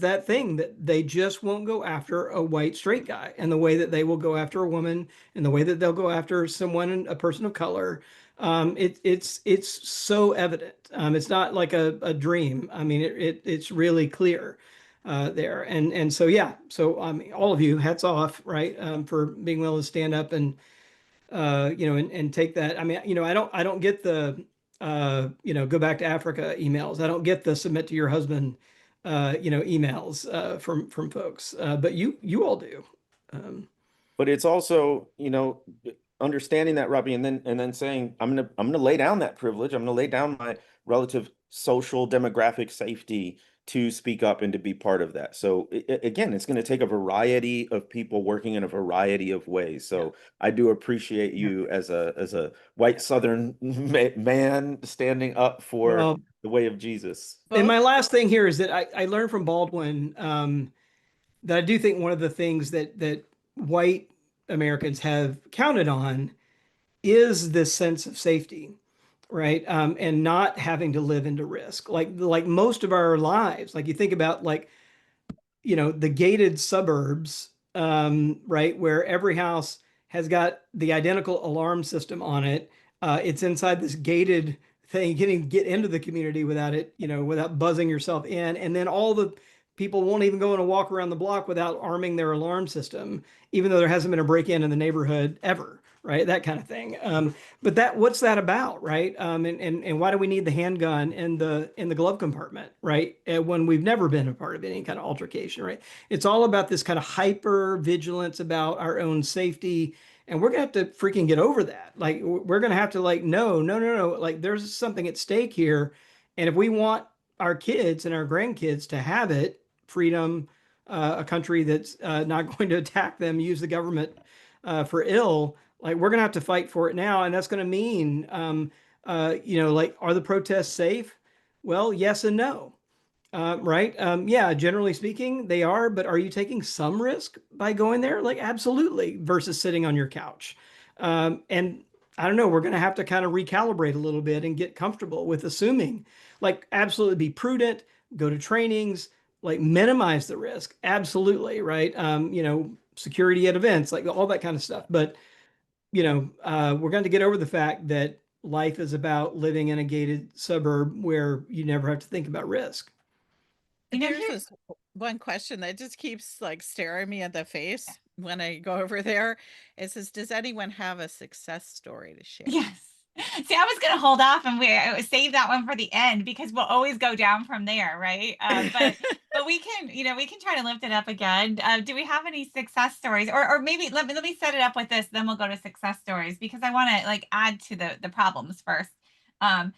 that thing that they just won't go after a white straight guy, and the way that they will go after a woman, and the way that they'll go after someone, a person of color. It's so evident. It's not like a dream. I mean, it's really clear there. And so yeah, so all of you, hats off, right, for being willing to stand up and and take that. I mean, I don't get the go back to Africa emails. I don't get the submit to your husband emails from folks. But you all do. Um, But it's also, understanding that, Robbie, and then saying, I'm gonna lay down that privilege. I'm gonna lay down my relative social demographic safety to speak up and to be part of that. So again, it's going to take a variety of people working in a variety of ways. So I do appreciate you as a white Southern man standing up for well, the way of Jesus. and my Both. last thing here is that I learned from Baldwin that I do think one of the things that white Americans have counted on is this sense of safety, right? And not having to live into risk. Like most of our lives, like you think about like the gated suburbs, right, where every house has got the identical alarm system on it. It's inside this gated thing. Get into the community without it, without buzzing yourself in, and then all the people won't even go on a walk around the block without arming their alarm system, even though there hasn't been a break-in in the neighborhood ever. Right, that kind of thing. But what's that about, right? And why do we need the handgun in the glove compartment, right? When we've never been a part of any kind of altercation, right? It's all about this kind of hyper vigilance about our own safety, and we're gonna have to freaking get over that. Like we're gonna have to like, no, no, no, no. Like there's something at stake here, and if we want our kids and our grandkids to have it, freedom, a country that's not going to attack them, use the government for ill, like we're gonna have to fight for it now, and that's gonna mean, like, are the protests safe? Well, yes and no. Right? Yeah, generally speaking, they are, but are you taking some risk by going there? Like, absolutely, versus sitting on your couch. And I don't know, we're gonna have to kind of recalibrate a little bit and get comfortable with assuming, like, absolutely be prudent, go to trainings, like minimize the risk. Absolutely, right? Security at events, like all that kind of stuff. But we're going to get over the fact that life is about living in a gated suburb where you never have to think about risk. Here's this one question that just keeps like staring me in the face when I go over there. It says, "Does anyone have a success story to share?" Yes. See, I was going to hold off and save that one for the end because we'll always go down from there, right? But we can, we can try to lift it up again. Do we have any success stories, or maybe let me set it up with this, then we'll go to success stories because I want to like add to the problems first. Um,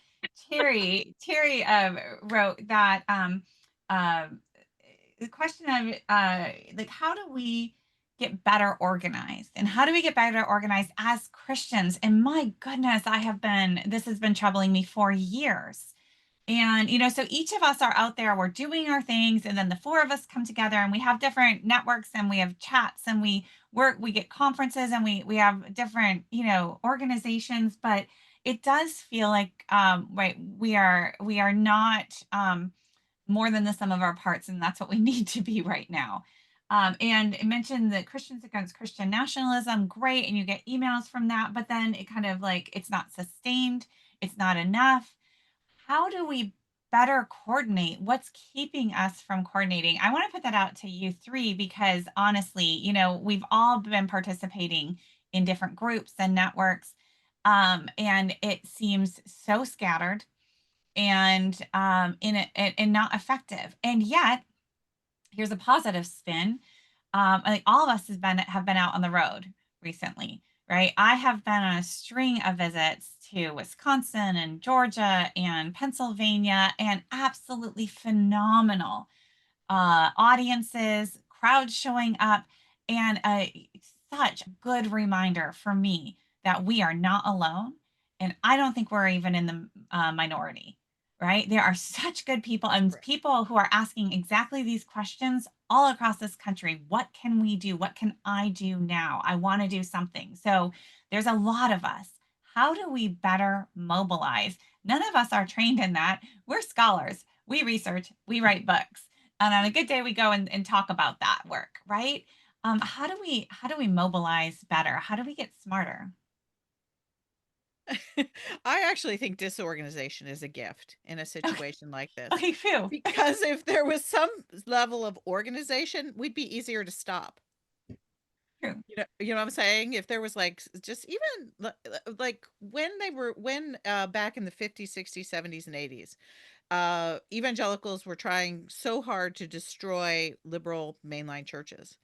Terry wrote that the question of like how do we get better organized, and how do we get better organized as Christians? And my goodness, this has been troubling me for years. And so each of us are out there, we're doing our things, and then the four of us come together and we have different networks and we have chats and we get conferences and we have different organizations. But it does feel like right, we are not more than the sum of our parts, and that's what we need to be right now. And it mentioned that Christians Against Christian Nationalism, great, and you get emails from that, but then it kind of like it's not sustained, it's not enough. How do we better coordinate? What's keeping us from coordinating? I want to put that out to you three because honestly, we've all been participating in different groups and networks, and it seems so scattered and and not effective. And yet, here's a positive spin. I think all of us have been out on the road recently, right? I have been on a string of visits to Wisconsin and Georgia and Pennsylvania, and absolutely phenomenal audiences, crowds showing up, and such a good reminder for me that we are not alone. And I don't think we're even in the minority, right? There are such good people and people who are asking exactly these questions all across this country. What can we do? What can I do now? I want to do something. So there's a lot of us. How do we better mobilize? None of us are trained in that. We're scholars. We research, we write books. And on a good day, we go and talk about that work, right? How do we mobilize better? How do we get smarter? I actually think disorganization is a gift in a Okay. situation like this. Okay, phew. Because if there was some level of organization, we'd be easier to stop. True. You know what I'm saying? If there was like just even like when back in the 50s, 60s, 70s and 80s, evangelicals were trying so hard to destroy liberal mainline churches.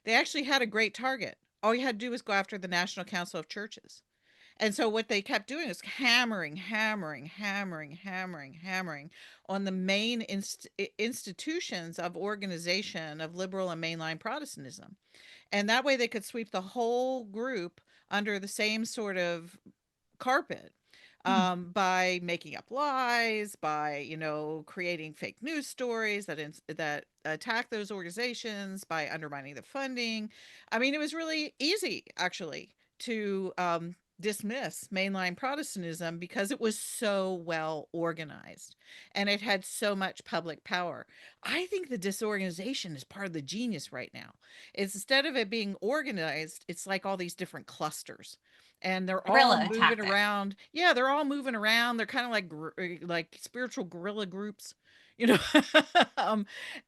They actually had a great target. All you had to do was go after the National Council of Churches. And so what they kept doing is hammering, hammering, hammering, hammering, hammering on the main institutions of organization of liberal and mainline Protestantism. And that way they could sweep the whole group under the same sort of carpet, Mm. by making up lies, by creating fake news stories that attack those organizations, by undermining the funding. I mean, it was really easy actually to dismiss mainline Protestantism because it was so well organized and it had so much public power. I think the disorganization is part of the genius right now. It's instead of it being organized, it's like all these different clusters and they're all Guerrilla moving tactics. around. Yeah, they're all moving around. They're kind of like spiritual guerrilla groups, you know.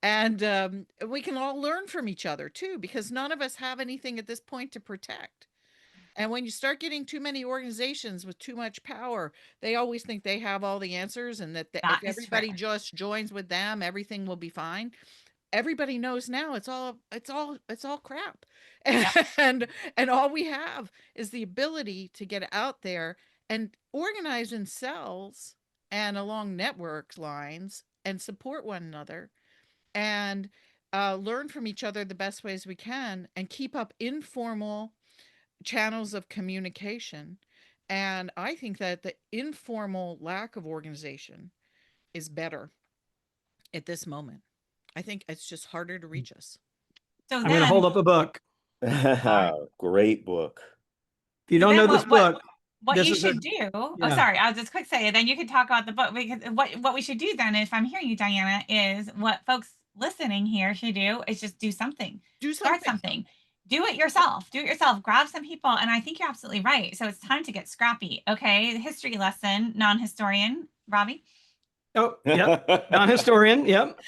And we can all learn from each other too, because none of us have anything at this point to protect. And when you start getting too many organizations with too much power, they always think they have all the answers, and that if That is true. everybody just joins with them, everything will be fine. Everybody knows now it's all crap. Yep. And all we have is the ability to get out there and organize in cells and along network lines and support one another and learn from each other the best ways we can and keep up informal channels of communication. And I think that the informal lack of organization is better at this moment. I think it's just harder to reach us. So I'm going to hold then, up a book. sorry. Great book. If you So don't know then this book, what this you is a should do, oh, yeah. sorry, I'll just quick say it, then you can talk about the book, because what we should do then, if I'm hearing you, Diana, is what folks listening here should do is just do something. Do Start something. something. Do it yourself. Do it yourself. Grab some people. And I think you're absolutely right. So it's time to get scrappy. Okay. The history lesson, non-historian, Robbie. Oh, yep. Non-historian. Yep.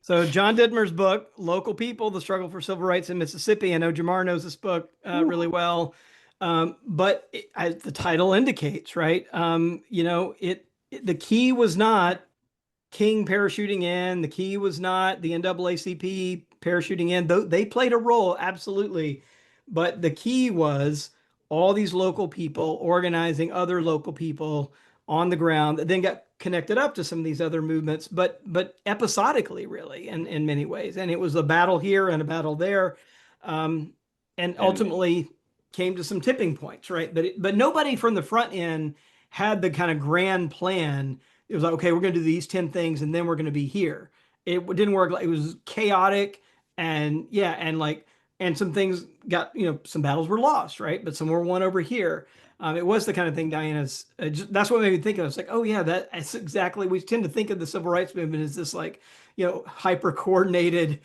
So John Dittmer's book, Local People, The Struggle for Civil Rights in Mississippi. I know Jemar knows this book really well. But as the title indicates, right? The key was not King parachuting in. The key was not the NAACP parachuting in. Though they played a role, absolutely. But the key was all these local people organizing other local people on the ground that then got connected up to some of these other movements, but episodically, really, in many ways. And it was a battle here and a battle there, and ultimately came to some tipping points, right? But nobody from the front end had the kind of grand plan. It was like, okay, we're going to do these 10 things and then we're going to be here. It didn't work. It was chaotic, and yeah, and some things got, some battles were lost, right? But some were won over here. It was the kind of thing Diana's, that's what made me think of it. It's like, oh yeah, that's exactly, we tend to think of the civil rights movement as this like, hyper coordinated,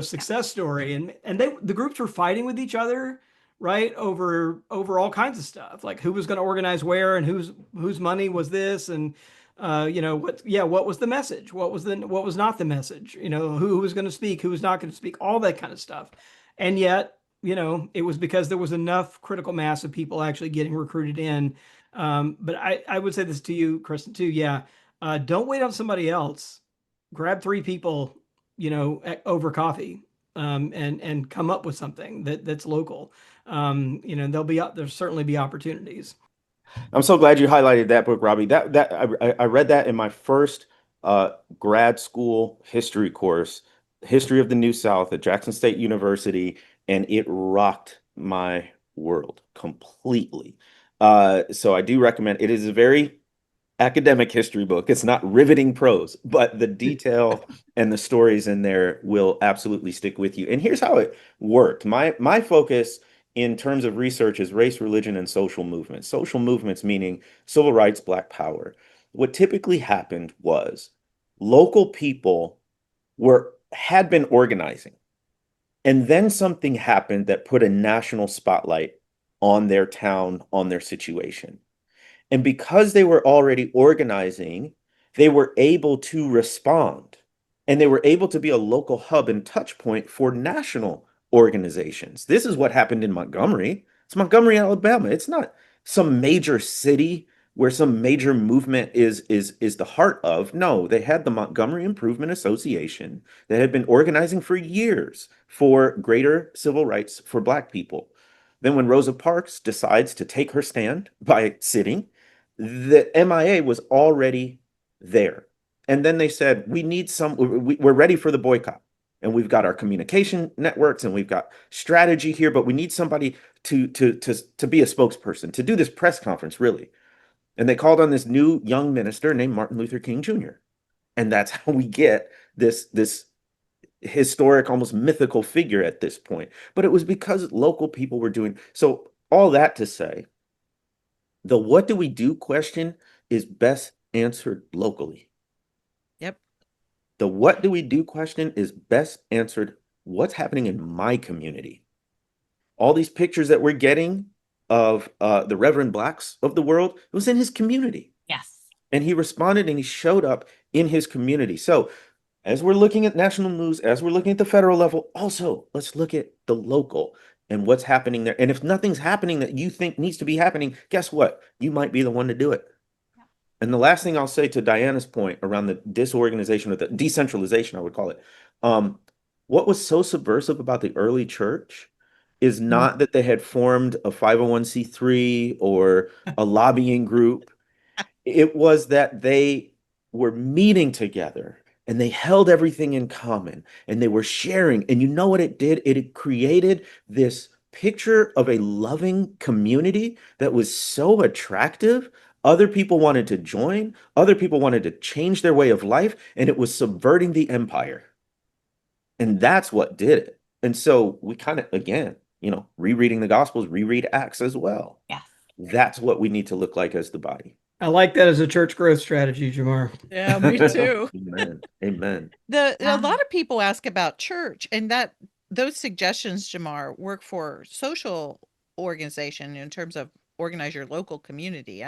success story. And the groups were fighting with each other, right? Over all kinds of stuff, like who was going to organize where and whose money was this. And what was the message? What was not the message? Who was going to speak, who was not going to speak, all that kind of stuff. And yet, it was because there was enough critical mass of people actually getting recruited in. But I would say this to you, Kristin, too. Yeah. Don't wait on somebody else. Grab three people, over coffee, and come up with something that's local. There'll certainly be opportunities. I'm so glad you highlighted that book, Robbie. I read that in my first grad school history course, History of the New South at Jackson State University, and it rocked my world completely. So I do recommend it. Is a very academic history book. It's not riveting prose, but the detail and the stories in there will absolutely stick with you. And here's how it worked. My focus in terms of research is race, religion, and social movements. Social movements meaning civil rights, Black power. What typically happened was local people had been organizing, and then something happened that put a national spotlight on their town, on their situation. And because they were already organizing, they were able to respond, and they were able to be a local hub and touch point for national organizations. This is what happened in Montgomery. It's Montgomery, Alabama. It's not some major city where some major movement is the heart of. No, they had the Montgomery Improvement Association that had been organizing for years for greater civil rights for Black people. Then when Rosa Parks decides to take her stand by sitting, the MIA was already there. And then they said, we need we're ready for the boycott. And we've got our communication networks and we've got strategy here, but we need somebody to be a spokesperson, to do this press conference, really. And they called on this new young minister named Martin Luther King Jr. And that's how we get this historic, almost mythical figure at this point. But it was because local people were doing. So all that to say, the what do we do question is best answered locally. Yep. The what do we do question is best answered what's happening in my community. All these pictures that we're getting of the Reverend Blacks of the world, it was in his community. Yes. And he responded and he showed up in his community. So as we're looking at national news, as we're looking at the federal level, also let's look at the local and what's happening there. And if nothing's happening that you think needs to be happening, guess what? You might be the one to do it. Yeah. And the last thing I'll say to Diana's point around the disorganization or the decentralization, I would call it, what was so subversive about the early church is not that they had formed a 501c3 or a lobbying group. It was that they were meeting together and they held everything in common and they were sharing. And you know what it did? It created this picture of a loving community that was so attractive. Other people wanted to join, other people wanted to change their way of life, and it was subverting the empire. And that's what did it. And so we kind of, again, rereading the Gospels, reread Acts as well. Yes. That's what we need to look like as the body. I like that as a church growth strategy, Jemar. Yeah, me too. Amen. Amen. A lot of people ask about church, and those suggestions, Jemar, work for social organization in terms of organize your local community.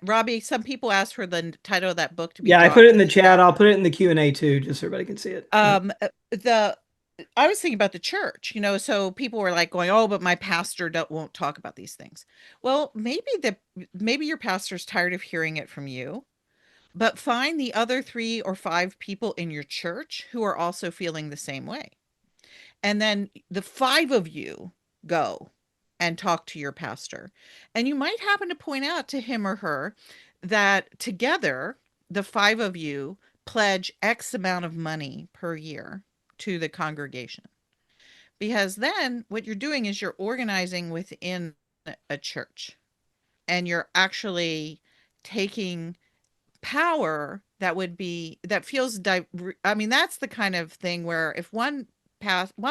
Robbie, some people ask for the title of that book to be. Yeah, I put it in the chat. I'll put it in the Q&A too, just so everybody can see it. I was thinking about the church, so people were like going, oh, but my pastor won't talk about these things. Well, maybe your pastor's tired of hearing it from you, but find the other 3 or 5 people in your church who are also feeling the same way. And then the 5 of you go and talk to your pastor. And you might happen to point out to him or her that together, the 5 of you pledge X amount of money per year to the congregation. Because then what you're doing is you're organizing within a church and you're actually taking power that feels that's the kind of thing where if one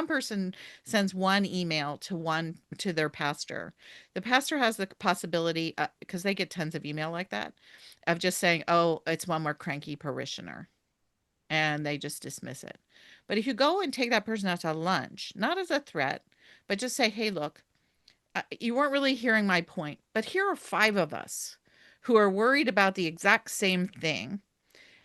person sends one email to their pastor, the pastor has the possibility, because they get tons of email like that, of just saying, oh, it's one more cranky parishioner, and they just dismiss it. But if you go and take that person out to lunch, not as a threat, but just say, hey, look, you weren't really hearing my point, but here are 5 of us who are worried about the exact same thing.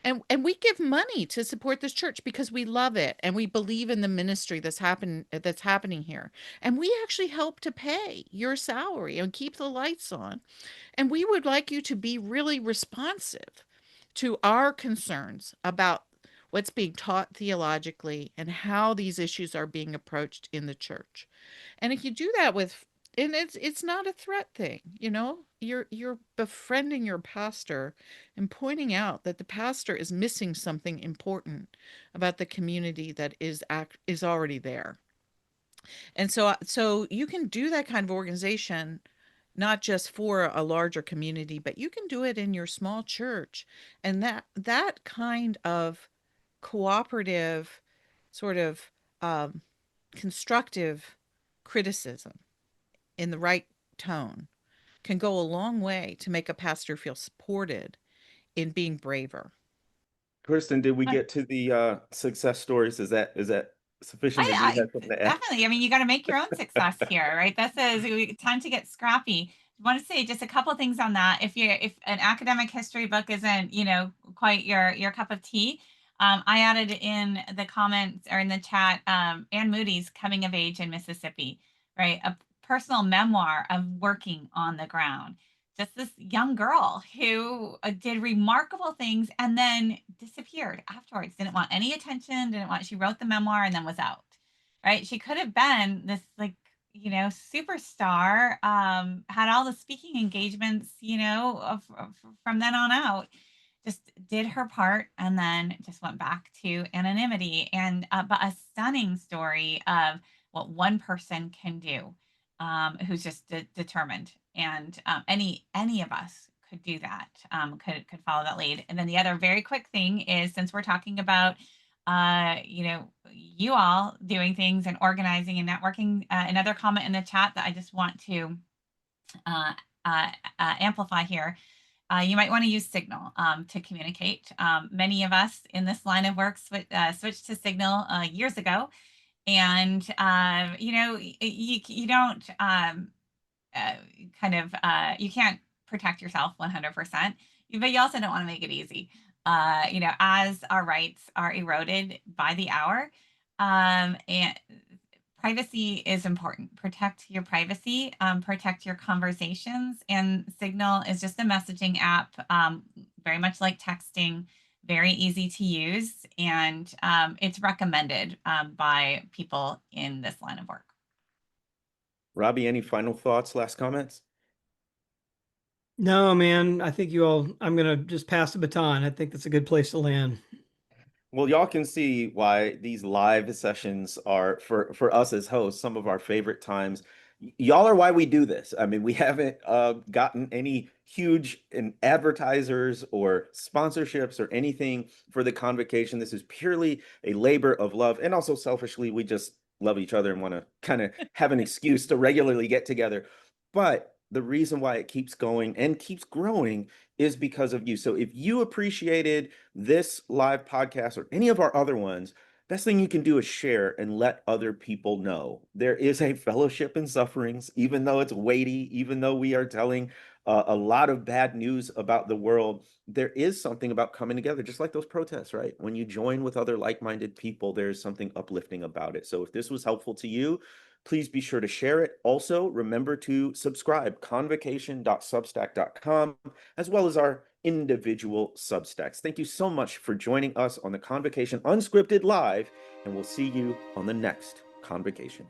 And we give money to support this church because we love it and we believe in the ministry that's happening here. And we actually help to pay your salary and keep the lights on. And we would like you to be really responsive to our concerns about what's being taught theologically and how these issues are being approached in the church. And if you do that and it's not a threat thing, you're befriending your pastor and pointing out that the pastor is missing something important about the community that is already there. And so you can do that kind of organization, not just for a larger community, but you can do it in your small church. And that kind of cooperative, sort of constructive criticism in the right tone can go a long way to make a pastor feel supported in being braver. Kristin, did we get to the success stories? Is that sufficient? Definitely. I mean, you got to make your own success here, right? This is time to get scrappy. want to say just a couple of things on that. If an academic history book isn't, quite your cup of tea, I added in the comments or in the chat, Anne Moody's Coming of Age in Mississippi, right? A personal memoir of working on the ground. Just this young girl who did remarkable things and then disappeared afterwards. Didn't want any attention. She wrote the memoir and then was out, right? She could have been this superstar, had all the speaking engagements, from then on out, just did her part and then just went back to anonymity. And but a stunning story of what one person can do, who's just determined. And any of us could do that, could follow that lead. And then the other very quick thing is, since we're talking about you all doing things and organizing and networking, another comment in the chat that I just want to amplify here. You might want to use Signal to communicate. Many of us in this line of work switched to Signal years ago, and you don't you can't protect yourself 100%, but you also don't want to make it easy. As our rights are eroded by the hour, and privacy is important. Protect your privacy, protect your conversations, and Signal is just a messaging app, very much like texting, very easy to use, and it's recommended by people in this line of work. Robbie, any final thoughts, last comments? No, man, I think I'm going to just pass the baton. I think that's a good place to land. Well, y'all can see why these live sessions are, for us as hosts, some of our favorite times. Y'all are why we do this. I mean, we haven't gotten any huge advertisers or sponsorships or anything for the Convocation. This is purely a labor of love. And also selfishly, we just love each other and want to kind of have an excuse to regularly get together. But the reason why it keeps going and keeps growing is because of you. So if you appreciated this live podcast or any of our other ones, best thing you can do is share and let other people know. There is a fellowship in sufferings, even though it's weighty, even though we are telling a lot of bad news about the world. There is something about coming together, just like those protests, right? When you join with other like-minded people, there's something uplifting about it. So if this was helpful to you, please be sure to share it. Also, remember to subscribe, convocation.substack.com, as well as our individual Substacks. Thank you so much for joining us on the Convocation Unscripted Live, and we'll see you on the next Convocation.